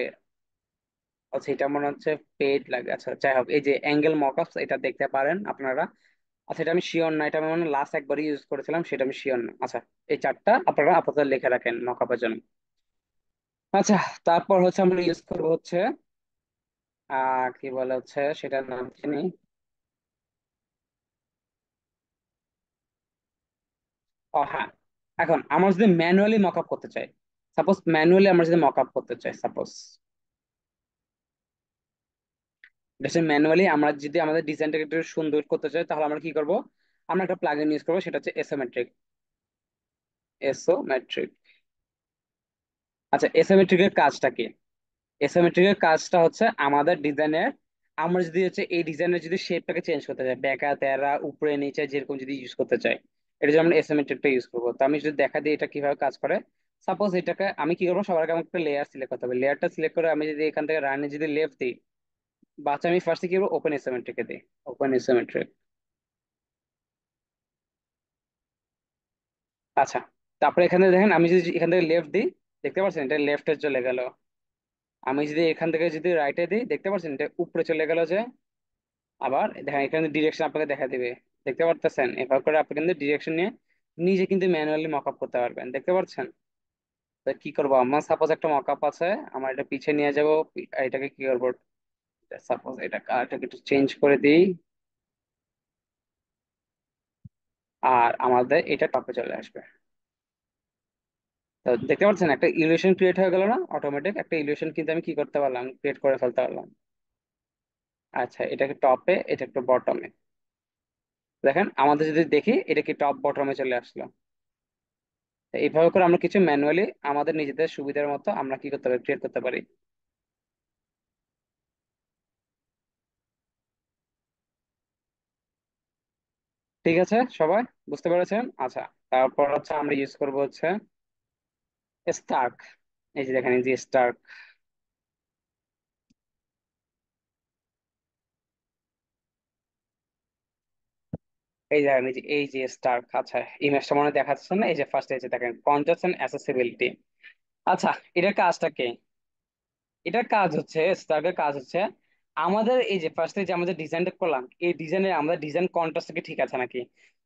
আচ্ছা এটা মনে হচ্ছে পেড লাগে, আচ্ছা যাই হোক, এই যে অ্যাঙ্গেল মকআপস এটা দেখতে পারেন আপনারা। আচ্ছা, এটা আমি শিওর না, এটা আমি মানে লাস্ট একবারই ইউজ করেছিলাম, সেটা আমি শিওর না। আচ্ছা, এই চারটা আপনারা আপাতত লিখে রাখেন মকআপের জন্য। আচ্ছা, তারপর হচ্ছে আমরা ইউজ করবো হচ্ছে কি বলে হচ্ছে সেটার নাম জানি। ও হ্যাঁ, এখন আমরা যদি ম্যানুয়ালি মকআপ করতে চাই, সাপোজ ম্যানুয়ালি আমরা যদি মকআপ করতে চাই, সাপোজ ম্যানুয়ালি আমরা যদি আমাদের ডিজাইনটাকে একটু সুন্দর করতে চাই, তাহলে আমরা কি করব, আমরা একটা প্লাগইন ইউজ করবো, সেটা হচ্ছে এসোমেট্রিক। এসোমেট্রিক, আচ্ছা এসোমেট্রিকের কাজটা কি। এসোমেট্রিকের কাজটা হচ্ছে আমাদের ডিজাইনের, আমরা যদি হচ্ছে এই ডিজাইনের যদি শেপটাকে চেঞ্জ করতে চাই, বেঁকা তেরা উপরে নিচে যেরকম যদি ইউজ করতে চাই, এটা যদি আমরা এসোমেট্রিকটা ইউজ করবো। তো আমি যদি দেখা দিই এটা কিভাবে কাজ করে। সাপোজ এটাকে আমি কি করবো, সবার আগে আমাকে একটা লেয়ার সিলেক্ট করতে হবে, লেয়ারটা সিলেক্ট করে আমি যদি এখান থেকে রানে যদি লেফট দিই, বাচ্চা আমি ফার্স্টে কি করবো, ওপেন এসোমেট্রিকে দিই, ওপেন এসোমেট্রিক। আচ্ছা, তারপরে এখানে দেখেন আমি যদি এখান থেকে লেফট দিই, দেখতে পাচ্ছেন এটা লেফটে চলে গেল। আমি যদি এখান থেকে যদি রাইটে দিই, দেখতে পাচ্ছেন এটা উপরে চলে গেল যে। আবার দেখেন এখানে ডিরেকশন আপনাকে দেখা দিবে, দেখতে পারতেছেন, এভাবে করে আপনি কিন্তু ডিরেকশন নিয়ে নিজে কিন্তু ম্যানুয়ালি মকআপ করতে পারবেন, দেখতে পাচ্ছেন। তো কি করবো, আমার সাপোজ একটা মকআপ আছে, আমার এটা পিছিয়ে নিয়ে যাবো, এটাকে কি করবো, সাপোজ এটাকে একটু চেঞ্জ করে দিই, আর আমাদের এটা টপে চলে আসবে। তো দেখতে পাচ্ছেন একটা ইলিউশন ক্রিয়েট হয়ে গেল না, অটোমেটিক একটা ইলিউশন কিন্তু আমি কি করতে পারলাম, ক্রিয়েট করে ফেলতে পারলাম। আচ্ছা, এটাকে টপে, এটা একটু বটমে, দেখেন আমাদের যদি দেখি এটা কি টপ বটমে চলে আসলো। তো এইভাবে করে আমরা কিছু ম্যানুয়ালি আমাদের নিজেদের সুবিধার মতো আমরা কি করতে পারি, ক্রিয়েট করতে পারি। ঠিক আছে সবাই, বুঝতে পেরেছেন। আচ্ছা, তারপর হচ্ছে আমরা ইউজ করব হচ্ছে স্টার্ক, এই যে দেখেন এই যে স্টার্ক, এই দেখেন এই যে স্টার্ক। আচ্ছা, ইমেজটা মনে হয় দেখাচ্ছে না, এই যে ফার্স্ট এই যে দেখেন কন্ট্রাস্ট এন্ড অ্যাসেসিবিলিটি। আচ্ছা, এটার কাজটা কি, এটার কাজ হচ্ছে, স্টার্কের কাজ হচ্ছে আমাদের এই যে ফার্স্টে যে আমাদের ডিজাইনটা করলাম, এই ডিজাইনে আমাদের ডিজাইন কন্ট্রাস্ট কি ঠিক আছে নাকি।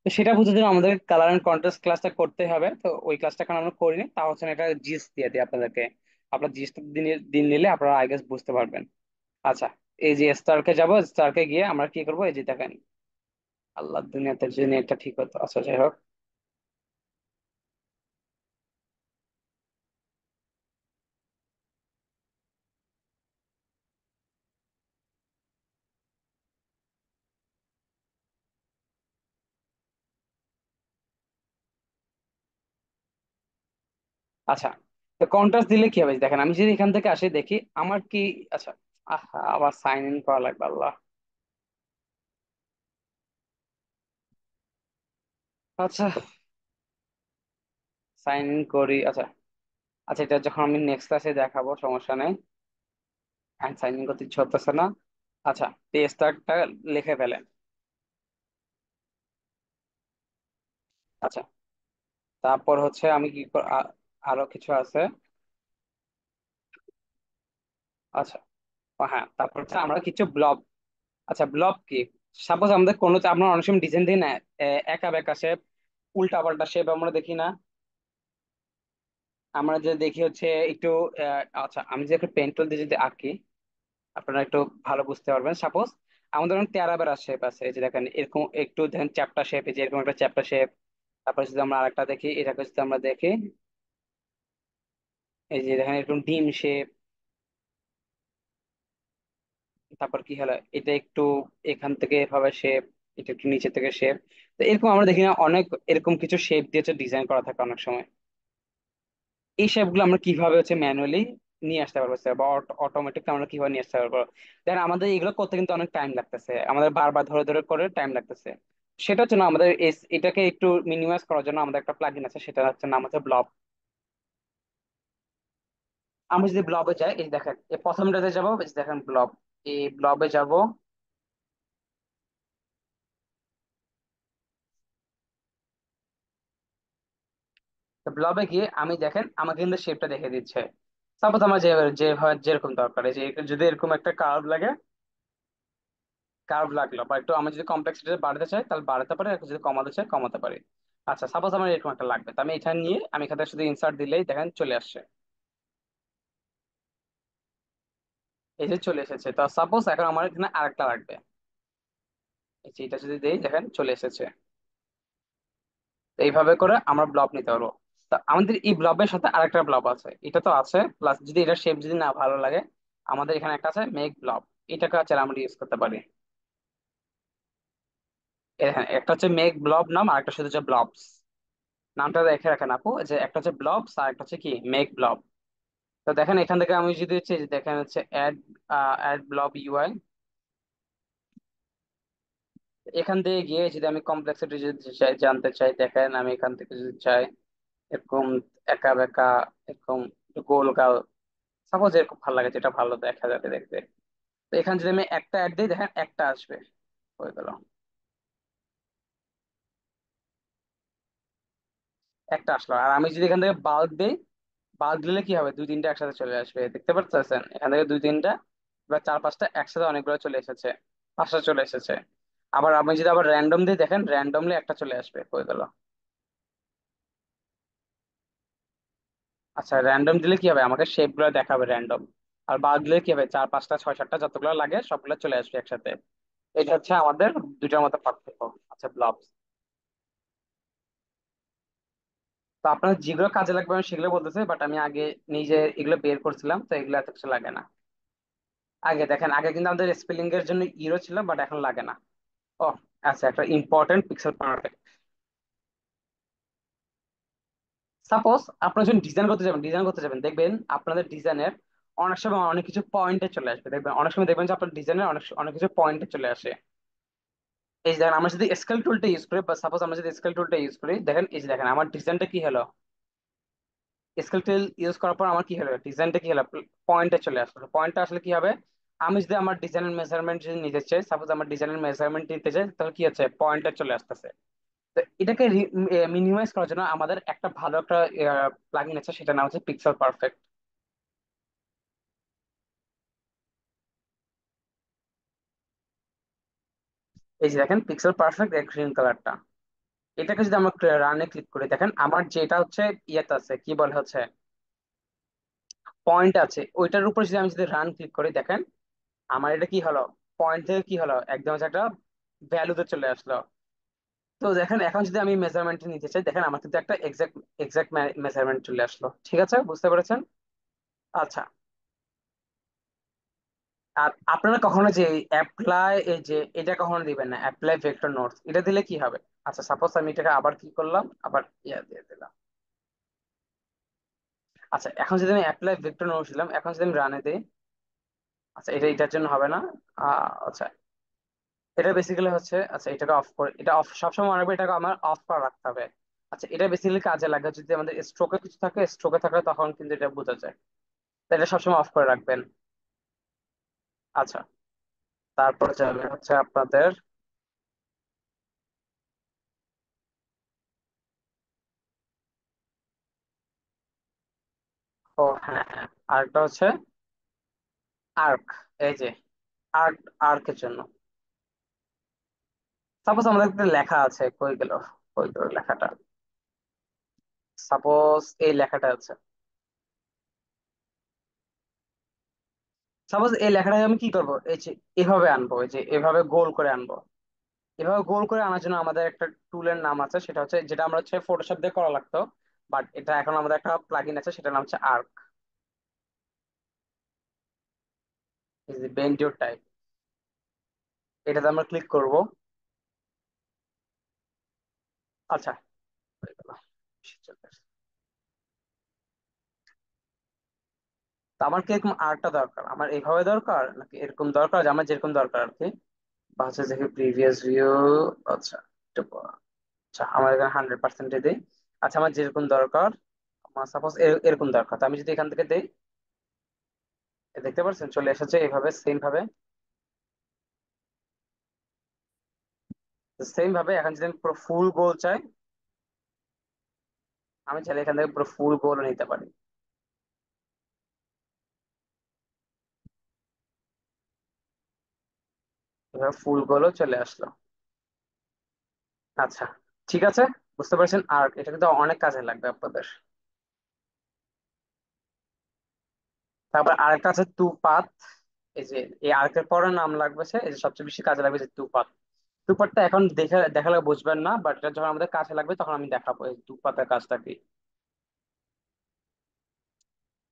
তো সেটা বুঝতে জন্য আমাদের কালার এন্ড কন্ট্রাস্ট ক্লাসটা করতে হবে। তো ওই ক্লাসটা এখন আমরা করিনি, তা হচ্ছে না, এটা জিএস দিয়ে দিই আপনাদেরকে, আপনার জিএসটা দিন নিলে আপনারা আই গেস বুঝতে পারবেন। আচ্ছা, এই যে স্টারকে যাব, স্টারকে গিয়ে আমরা কি করবো, এই যে দেখেন, আল্লাহ দুনিয়াতে যদি এটা ঠিক হতো। আচ্ছা যাই হোক, আচ্ছা, তো কন্ট্রাস্ট দিলে কি হবে দেখেন, আমি যদি এখান থেকে আসি দেখি আমার কি। আচ্ছা, আহা, আবার সাইন ইন করা লাগবে আল্লাহ। আচ্ছা, সাইন ইন করি। আচ্ছা, আচ্ছা, এটা যখন আমি নেক্সট ক্লাসে দেখাবো সমস্যা নেই। হ্যাঁ, সাইন ইন করতে ইচ্ছে হতেছে না। আচ্ছা, টেস্টারটা লিখে ফেলেন। আচ্ছা, তারপর হচ্ছে আমি আরো কিছু আছে। আচ্ছা, ও হ্যাঁ, তারপর হচ্ছে আমরা কিছু ব্লব। আচ্ছা, ব্লব কি? সাপোজ আমাদের কোনো, আমরা অনেক সময় ডিজাইন দিই না, একা বেঁকা শেপ, উল্টা পাল্টা শেপ আমরা দেখি না। আমরা যে দেখি হচ্ছে একটু আচ্ছা, আমি যে একটা পেন্টুল দিয়ে যদি আঁকি, আপনারা একটু ভালো বুঝতে পারবেন। সাপোজ আমাদের অনেক তেরা বেড়া শেপ আছে, এই যে দেখেন এরকম একটু দেখেন চ্যাপ্টা শেপ, এই যে এরকম একটা চ্যাপ্টা শেপ। তারপর যদি আমরা আরেকটা দেখি, এটাকে যদি আমরা দেখি, এই যে দেখেন এরকম ডিম শেপ। তারপর কি হলো, এটা একটু এখান থেকে এভাবে শেপ, এটা একটু নিচে থেকে শেপ। তো এরকম আমরা দেখি না অনেক, এরকম কিছু শেপ দিয়ে ডিজাইন করা থাকে অনেক সময়। এই শেপ গুলো আমরা কিভাবে ম্যানুয়ালি নিয়ে আসতে পারবো স্যার, বা অটোমেটিক আমরা কিভাবে নিয়ে আসতে পারবো? দেন আমাদের এগুলো করতে কিন্তু অনেক টাইম লাগতেছে, আমাদের বারবার ধরে ধরে করে টাইম লাগতেছে। সেটার জন্য আমাদের এটাকে একটু মিনিমাইজ করার জন্য আমাদের একটা প্লাগইন আছে, সেটা হচ্ছে নাম হচ্ছে ব্লব। আমরা যদি ব্লবে যাই, এই দেখেন এই প্রথমটাতে যাবো, এই যে দেখেন ব্লব, এই ব্লবে যাব। তো ব্লবে গিয়ে আমি দেখেন আমাকে কিন্তু শেপটা দেখে দিচ্ছে। সাপোজ আমার যেভাবে যেরকম দরকার, এই যে যদি এরকম একটা কার্ভ লাগে, কার্ভ লাগলো, বা একটু আমি যদি কমপ্লেক্সিটি বাড়াতে চাই তাহলে বাড়াতে পারি, আর যদি কমাতে চাই কমাতে পারি। আচ্ছা, সাপোজ আমার এরকম একটা লাগবে, তো আমি এখানে নিয়ে আমি এখান থেকে শুধু ইনসার্ট দিলেই দেখেন চলে আসছে। এই যে চলে এসেছে। তো সাপোজ এখন আমার এখানে আরেকটা লাগবে, এই যে এটা যদি দেই দেখেন চলে এসেছে। তো এইভাবে করে আমরা ব্লব নিতে পারবো। তা আমাদের এই ব্লবের সাথে আরেকটা ব্লব আছে, এটা তো আছে, প্লাস যদি এটা শেপ যদি না ভালো লাগে, আমাদের এখানে একটা আছে মেক ব্লব। এটাকে আছে আমরা ইউজ করতে পারি। হ্যাঁ, একটা হচ্ছে মেক ব্লব নাম, আর একটা শুধু হচ্ছে ব্লবস। নামটা দেখে রাখেন আপু, যে একটা হচ্ছে ব্লবস আর একটা হচ্ছে কি মেক ব্লব। তো দেখেন এখান থেকে আমি যদি হচ্ছে, যে দেখেন হচ্ছে অ্যাড, অ্যাড ব্লব ইউআই, এখান থেকে গিয়ে যদি আমি কমপ্লেক্সিটি যদি জানতে চাই, দেখেন আমি এখান থেকে যদি চাই এরকম একা বেঁকা, এরকম একটু গোল গাল, সাপোজ এরকম ভালো লাগে, যেটা ভালো দেখা যাবে দেখতে। তো এখানে যদি আমি একটা অ্যাড দিই দেখেন একটা আসবে, হয়ে গেল, একটা আসলো। আর আমি যদি এখান থেকে বাল্ব দিই, বাল্ব দিলে কি হবে, দুই তিনটা একসাথে চলে আসবে, দেখতে পাচ্ছেন এখান থেকে দুই তিনটা বা চার পাঁচটা একসাথে অনেকগুলো চলে এসেছে, পাঁচটা চলে এসেছে। আবার আমি যদি আবার র্যান্ডম দিই দেখেন র্যান্ডমলি একটা চলে আসবে, হয়ে গেল। আচ্ছা, র্যান্ডম দিলে কি হবে, আমাকে শেপ গুলো দেখাবে র্যান্ডম। আর বাল্ব দিলে কি হবে, চার পাঁচটা ছয় সাতটা যতগুলো লাগে সবগুলো চলে আসবে একসাথে। এটা হচ্ছে আমাদের দুটার মধ্যে পার্থক্য। আচ্ছা, ব্লব। তো আপনার যেগুলো কাজে লাগবে আমি সেগুলো বলতেছি, বাট আমি আগে নিজে এগুলো বের করছিলাম, তো এগুলো এত কিছু লাগে না। আগে দেখেন, আগে কিন্তু আমাদের স্পেলিং এর জন্য ইরো ছিল, বাট এখন লাগে না। ও আচ্ছা, একটা ইম্পর্টেন্ট পিক্সেল পারফেক্ট। সাপোজ আপনারা যখন ডিজাইন করতে যাবেন দেখবেন আপনাদের ডিজাইনের অনেক সময় অনেক কিছু পয়েন্টে চলে আসবে, দেখবেন অনেক সময় দেখবেন যে আপনার ডিজাইনের অনেক অনেক কিছু পয়েন্টে চলে আসে। এই যে দেখেন আমরা যদি স্কেল টুলটা ইউজ করি, বা সাপোজ আমরা যদি স্কেল টুলটা ইউজ করি দেখেন, এই যে দেখেন আমার ডিজাইনটা কি হলো, স্কেল টুল ইউজ করার পর আমার কি হলো, ডিজাইনটা কি হলো, পয়েন্টে চলে আসলো। পয়েন্টটা আসলে কি হবে, আমি যদি আমার ডিজাইনের মেজারমেন্ট যদি নিতে চাই, সাপোজ আমার ডিজাইনের মেজারমেন্ট নিতে চাই, তাহলে কি হচ্ছে, পয়েন্টে চলে আসতেছে। তো এটাকে মিনিমাইজ করার জন্য আমাদের একটা ভালো একটা প্লাগইন আছে, সেটা নাম হচ্ছে পিক্সেল পারফেক্ট। এই যে দেখেন পিক্সেল পারফেক্ট গ্রিন কালারটা, এটাকে যদি আমরা রানে ক্লিক করি দেখেন আমার যেটা হচ্ছে ইয়েতে আছে, কি বলে হচ্ছে পয়েন্ট আছে, ওইটার উপর যদি আমি যদি রান ক্লিক করি দেখেন আমার এটা কি হলো, পয়েন্ট থেকে কি হলো, একদম হচ্ছে একটা ভ্যালুতে চলে আসলো। তো দেখেন এখন যদি আমি মেজারমেন্ট নিতে চাই দেখেন আমার কিন্তু একটা এক্সাক্ট এক্সাক্ট মেজারমেন্ট চলে আসলো, ঠিক আছে, বুঝতে পেরেছেন? আচ্ছা, আর আপনারা কখনো যে অ্যাপ্লাই, এই যে এটা কখনো দিবেন না, অ্যাপ্লাই ভেক্টর নোটস, এটা দিলে কি হবে? আচ্ছা, সাপোজ আমি এটাকে আবার কি করলাম, আবার ইয়া দিয়ে দিলাম। আচ্ছা, এখন যদি আমি অ্যাপ্লাই ভেক্টর নিলাম, এখন যদি আমি রানে দিই, আচ্ছা এটা এটার জন্য হবে না। আচ্ছা, এটা বেসিক্যালি হচ্ছে, আচ্ছা এটাকে অফ করে, এটা অফ সবসময় মনে রাখবে, এটাকে আমার অফ করা রাখতে হবে। আচ্ছা, এটা বেসিক্যালি কাজে লাগে যদি আমাদের স্ট্রোকে কিছু থাকে, স্ট্রোকে থাকলে তখন কিন্তু এটা বোঝা যায়। তাই এটা সবসময় অফ করে রাখবেন। আচ্ছা, তারপর যাবে হচ্ছে আপনাদের, ও হ্যাঁ হ্যাঁ, আরেকটা হচ্ছে আর্ক। এই যে আর্ক, আর্কের জন্য সাপোজ আমাদের একটা লেখা আছে, কই গেল, কই গেল লেখাটা, সাপোজ এই লেখাটা আছে, সাপোজ এই লেখাটাকে আমি কি করব, এই যে এভাবে আনবো, এই যে এভাবে গোল করে আনবো। এভাবে গোল করে আনার জন্য আমাদের একটা টুলের নাম আছে, সেটা হচ্ছে, যেটা আমরা হচ্ছে ফটোশপ দিয়ে করা লাগতো, বাট এটা এখন আমাদের একটা প্লাগইন আছে, সেটার নাম হচ্ছে আর্ক। এই যে বেন্ড ইউর টাইপ, এটাতে আমরা ক্লিক করব। আচ্ছা, হয়ে গেল। তো আমার কি এরকম আর্টটা দরকার, আমার এইভাবে দরকার নাকি এরকম দরকার, যে আমার যেরকম দরকার আর কি, বা হচ্ছে দেখি প্রিভিয়াস ভিউ। আচ্ছা, একটু আচ্ছা আমার এখানে 100% দিই। আচ্ছা, আমার যেরকম দরকার, আমার সাপোজ এরকম দরকার, তো আমি যদি এখান থেকে দিই, দেখতে পাচ্ছেন চলে এসেছে এইভাবে সেম ভাবে। সেম ভাবে এখন যদি আমি পুরো ফুল গোল চাই, আমি চাইলে এখান থেকে পুরো ফুল গোল নিতে পারি। এভাবে ফুল গোলও চলে আসলো। আচ্ছা, ঠিক আছে, বুঝতে পারছেন। আর এটা কিন্তু অনেক কাজে লাগবে আপনাদের। তারপর আরেকটা আছে টু পাথ। এই যে এই আরেকটার পরের নাম লাগবে, এই যে সবচেয়ে বেশি কাজে লাগবে যে টু পাথ। টু পাথটা এখন দেখে দেখালে বুঝবেন না, বাট এটা যখন আমাদের কাছে লাগবে তখন আমি দেখাবো এই টু পাথের কাজটা কি।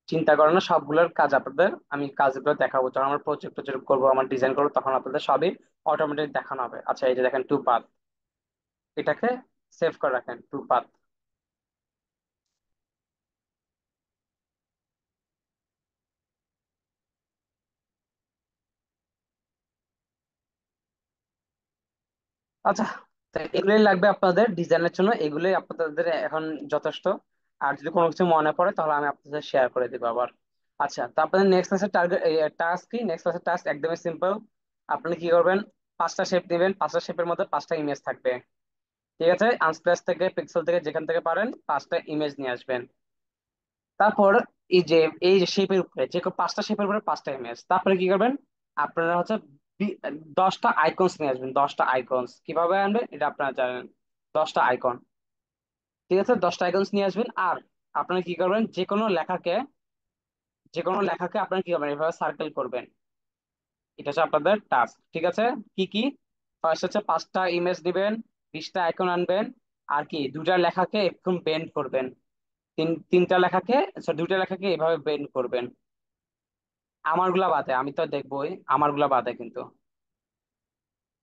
চিন্তা করেন না, সবগুলোর কাজ আপনাদের আমি কাজগুলো দেখাবো, যখন আমার প্রজেক্ট প্রজেক্ট করবো, আমার ডিজাইন করবো, তখন আপনাদের সবই অটোমেটিক দেখানো হবে। আচ্ছা, এই যে দেখেন টু পাথ, এটাকে সেভ করে রাখেন টু পাথ। আচ্ছা, তো এগুলোই লাগবে আপনাদের ডিজাইনের জন্য, এগুলোই আপনাদের এখন যথেষ্ট। আর যদি কোনো কিছু মনে পড়ে তাহলে আমি আপনাদের শেয়ার করে দেবো আবার। আচ্ছা, তো আপনাদের নেক্সট ক্লাসের টার্গেট, টাস্ক কি, নেক্সট ক্লাসের টাস্ক একদমই সিম্পল। আপনি কি করবেন, 5টা শেপ নেবেন, 5টা শেপের মধ্যে 5টা ইমেজ থাকবে। ঠিক আছে, আনস্প্ল্যাশ থেকে, পিক্সেল থেকে, যেখান থেকে পারেন 5টা ইমেজ নিয়ে আসবেন। তারপর এই যে এই যে শেপের উপরে, যে 5টা শেপের উপরে 5টা ইমেজ, তারপরে কি করবেন, আপনারা হচ্ছে 10টা আইকনস নিয়ে আসবেন। 10টা আইকনস কিভাবে আনবেন এটা আপনারা জানেন, 10টা আইকন। ঠিক আছে, 10টা আইকনস নিয়ে আসবেন। আর আপনারা কি করবেন, যে কোনো লেখাকে আপনারা কি করবেন, এভাবে সার্কেল করবেন। এটা হচ্ছে আপনাদের টাস্ক। ঠিক আছে, কি কি, ফার্স্ট হচ্ছে 5টা ইমেজ দিবেন, 20টা আইকন আনবেন, আর কি দুটা লেখাকে একদম বেন্ড করবেন। তিনটা লেখাকে, দুইটা লেখাকে এভাবে বেন্ড করবেন। আমারগুলা বাদে, আমি তো দেখবোই, আমারগুলা বাদে কিন্তু।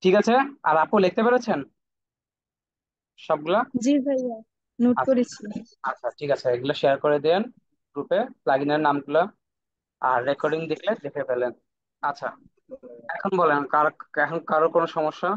ঠিক আছে, আর আপু লিখতে পেরেছেন সবগুলা? জি ভাইয়া, নোট আচ্ছা, করেছি। আচ্ছা ঠিক আছে, এগুলো শেয়ার করে দেন গ্রুপে, প্লাগইনের নামগুলো। আর রেকর্ডিং দেখলে দেখে ফেলেন। আচ্ছা, এখন বলেন, এখন কারো কোনো সমস্যা?